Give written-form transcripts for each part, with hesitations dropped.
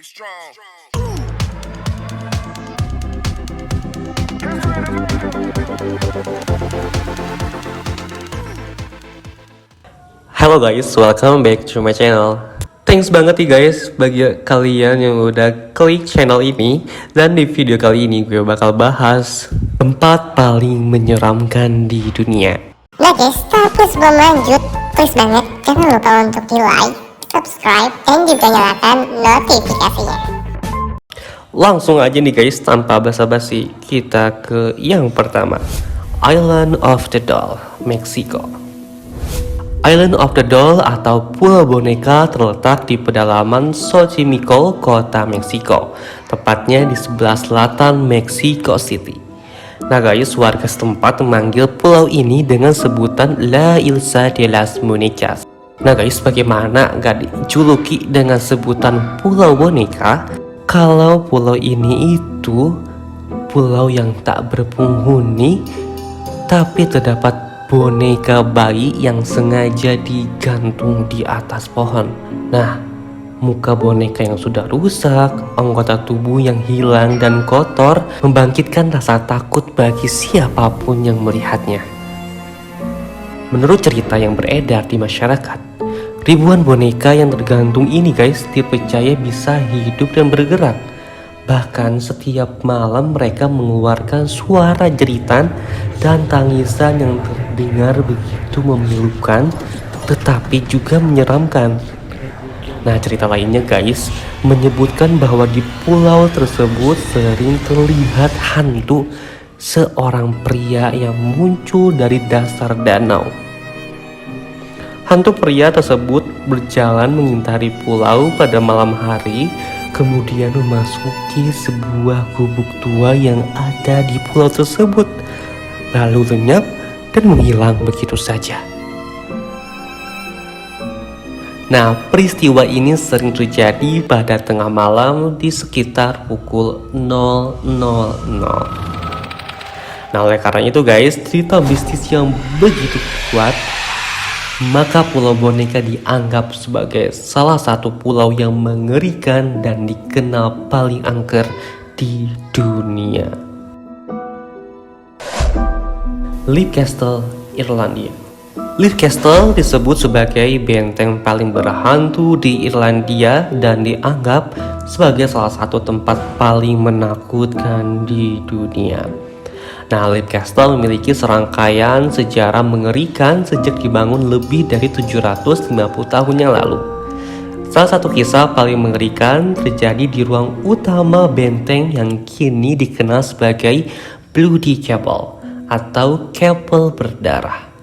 Halo guys, welcome back to my channel. Thanks banget nih guys bagi kalian yang udah klik channel ini. Dan di video kali ini gue bakal bahas tempat paling menyeramkan di dunia. Nah guys, tapi sebelum lanjut, please banget jangan lupa untuk di like, subscribe, dan juga nyalakan notifikasinya. Langsung aja nih guys, tanpa basa-basi, kita ke yang pertama. Island of the Doll, Meksiko. Island of the Doll atau Pulau Boneka terletak di pedalaman Xochimilco, kota Meksiko, tepatnya di sebelah selatan Mexico City. Nah guys, warga setempat memanggil pulau ini dengan sebutan La Isla de las Muñecas. Nah guys, bagaimana gak dijuluki dengan sebutan Pulau Boneka kalau pulau ini itu pulau yang tak berpenghuni, tapi terdapat boneka bayi yang sengaja digantung di atas pohon. Nah, muka boneka yang sudah rusak, anggota tubuh yang hilang dan kotor membangkitkan rasa takut bagi siapapun yang melihatnya. Menurut cerita yang beredar di masyarakat, ribuan boneka yang tergantung ini guys dipercaya bisa hidup dan bergerak. Bahkan setiap malam mereka mengeluarkan suara jeritan dan tangisan yang terdengar begitu memilukan tetapi juga menyeramkan. Nah, cerita lainnya guys menyebutkan bahwa di pulau tersebut sering terlihat hantu seorang pria yang muncul dari dasar danau. Hantu pria tersebut berjalan mengintari pulau pada malam hari, kemudian memasuki sebuah gubuk tua yang ada di pulau tersebut, lalu lenyap dan menghilang begitu saja. Nah, peristiwa ini sering terjadi pada tengah malam di sekitar pukul 000. Nah, oleh karena itu guys, cerita mistis yang begitu kuat, maka Pulau Boneka dianggap sebagai salah satu pulau yang mengerikan dan dikenal paling angker di dunia. Leap Castle, Irlandia. Leap Castle disebut sebagai benteng paling berhantu di Irlandia dan dianggap sebagai salah satu tempat paling menakutkan di dunia. Nah, Leap Castle memiliki serangkaian sejarah mengerikan sejak dibangun lebih dari 750 tahun yang lalu. Salah satu kisah paling mengerikan terjadi di ruang utama benteng yang kini dikenal sebagai Bloody Chapel atau Chapel berdarah.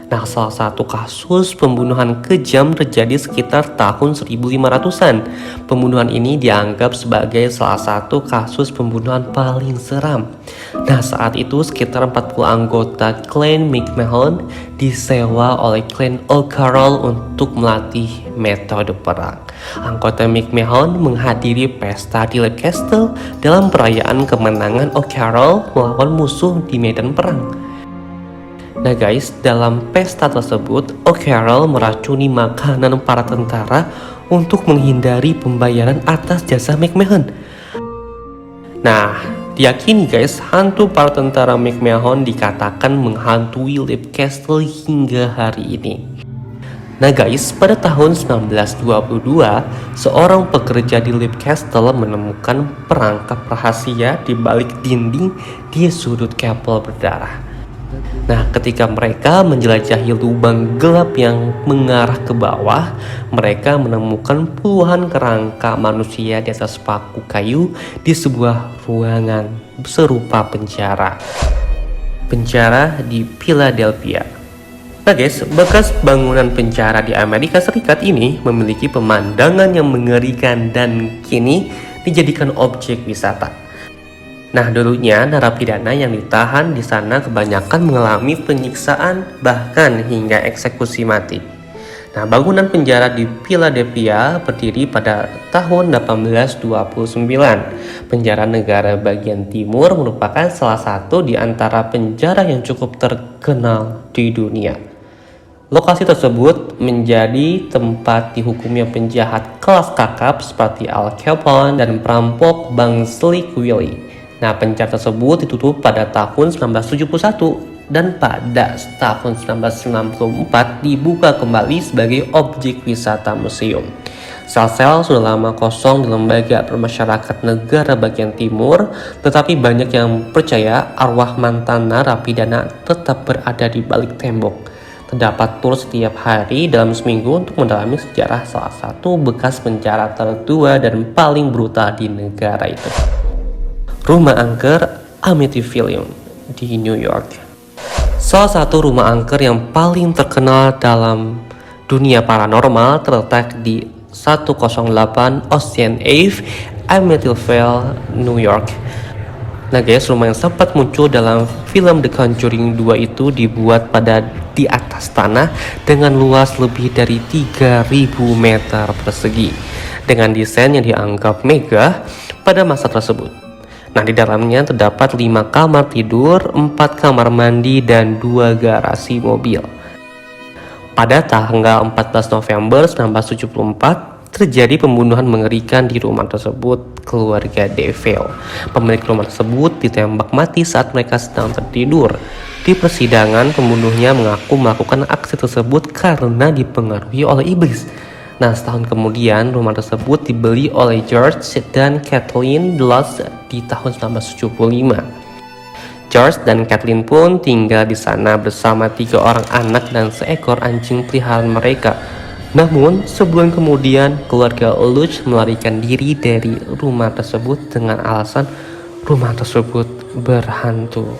Nah, salah satu kasus pembunuhan kejam terjadi sekitar tahun 1500-an. Pembunuhan ini dianggap sebagai salah satu kasus pembunuhan paling seram. Nah, saat itu sekitar 40 anggota klan McMahon disewa oleh klan O'Carroll untuk melatih metode perang. Anggota McMahon menghadiri pesta di Leap Castle dalam perayaan kemenangan O'Carroll melawan musuh di medan perang. Nah guys, dalam pesta tersebut, O'Carroll meracuni makanan para tentara untuk menghindari pembayaran atas jasa McMahon. Nah, diyakini guys, hantu para tentara McMahon dikatakan menghantui Leap Castle hingga hari ini. Nah guys, pada tahun 1922, seorang pekerja di Leap Castle menemukan perangkap rahasia di balik dinding di sudut Chapel berdarah. Nah, ketika mereka menjelajahi lubang gelap yang mengarah ke bawah, mereka menemukan puluhan kerangka manusia di atas paku kayu di sebuah ruangan serupa penjara. Penjara di Philadelphia. Nah guys, bekas bangunan penjara di Amerika Serikat ini memiliki pemandangan yang mengerikan dan kini dijadikan objek wisata. Nah, dulunya narapidana yang ditahan di sana kebanyakan mengalami penyiksaan bahkan hingga eksekusi mati. Nah, bangunan penjara di Philadelphia berdiri pada tahun 1829. Penjara negara bagian timur merupakan salah satu di antara penjara yang cukup terkenal di dunia. Lokasi tersebut menjadi tempat dihukumnya penjahat kelas kakap seperti Al Capone dan perampok Bank Slick Willie. Nah, penjara tersebut ditutup pada tahun 1971 dan pada tahun 1994 dibuka kembali sebagai objek wisata museum. Sel-sel sudah lama kosong di lembaga permasyarakat negara bagian timur, tetapi banyak yang percaya arwah mantan narapidana tetap berada di balik tembok. Terdapat tur setiap hari dalam seminggu untuk mendalami sejarah salah satu bekas penjara tertua dan paling brutal di negara itu. Rumah angker Amityville di New York. Salah satu rumah angker yang paling terkenal dalam dunia paranormal terletak di 108 Ocean Ave, Amityville, New York. Nah guys, rumah yang sempat muncul dalam film The Conjuring 2 itu dibuat di atas tanah dengan luas lebih dari 3.000 meter persegi dengan desain yang dianggap megah pada masa tersebut. Nah, di dalamnya terdapat 5 kamar tidur, 4 kamar mandi, dan 2 garasi mobil. Pada tanggal 14 November 1974, terjadi pembunuhan mengerikan di rumah tersebut. Keluarga DeVille, pemilik rumah tersebut, ditembak mati saat mereka sedang tertidur. Di persidangan, pembunuhnya mengaku melakukan aksi tersebut karena dipengaruhi oleh iblis. Nah, setahun kemudian rumah tersebut dibeli oleh George dan Kathleen Dulles di tahun 1975. George dan Kathleen pun tinggal di sana bersama 3 orang anak dan seekor anjing peliharaan mereka. Namun, sebulan kemudian, keluarga Lutz melarikan diri dari rumah tersebut dengan alasan rumah tersebut berhantu.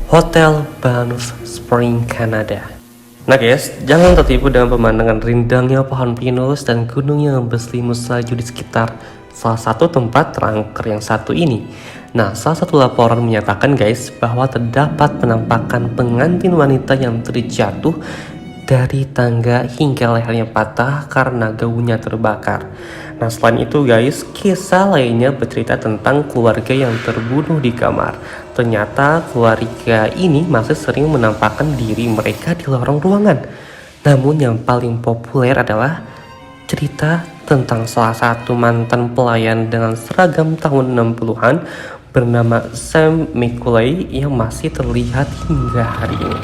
Hotel Banff Springs, Kanada. Nah guys, jangan tertipu dengan pemandangan rindangnya pohon pinus dan gunung yang berselimut salju di sekitar salah satu tempat terangker yang satu ini. Nah, salah satu laporan menyatakan guys bahwa terdapat penampakan pengantin wanita yang terjatuh dari tangga hingga lehernya patah karena gaunnya terbakar. Nah, selain itu guys, kisah lainnya bercerita tentang keluarga yang terbunuh di kamar. Ternyata keluarga ini masih sering menampakkan diri mereka di lorong ruangan. Namun yang paling populer adalah cerita tentang salah satu mantan pelayan dengan seragam tahun 60-an bernama Sam Mikulay yang masih terlihat hingga hari ini.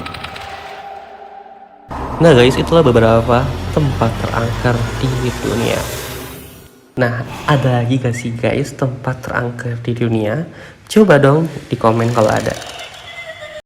Nah guys, itulah beberapa tempat terangker di dunia. Nah, ada lagi gak sih guys tempat terangker di dunia? Coba dong di komen kalau ada.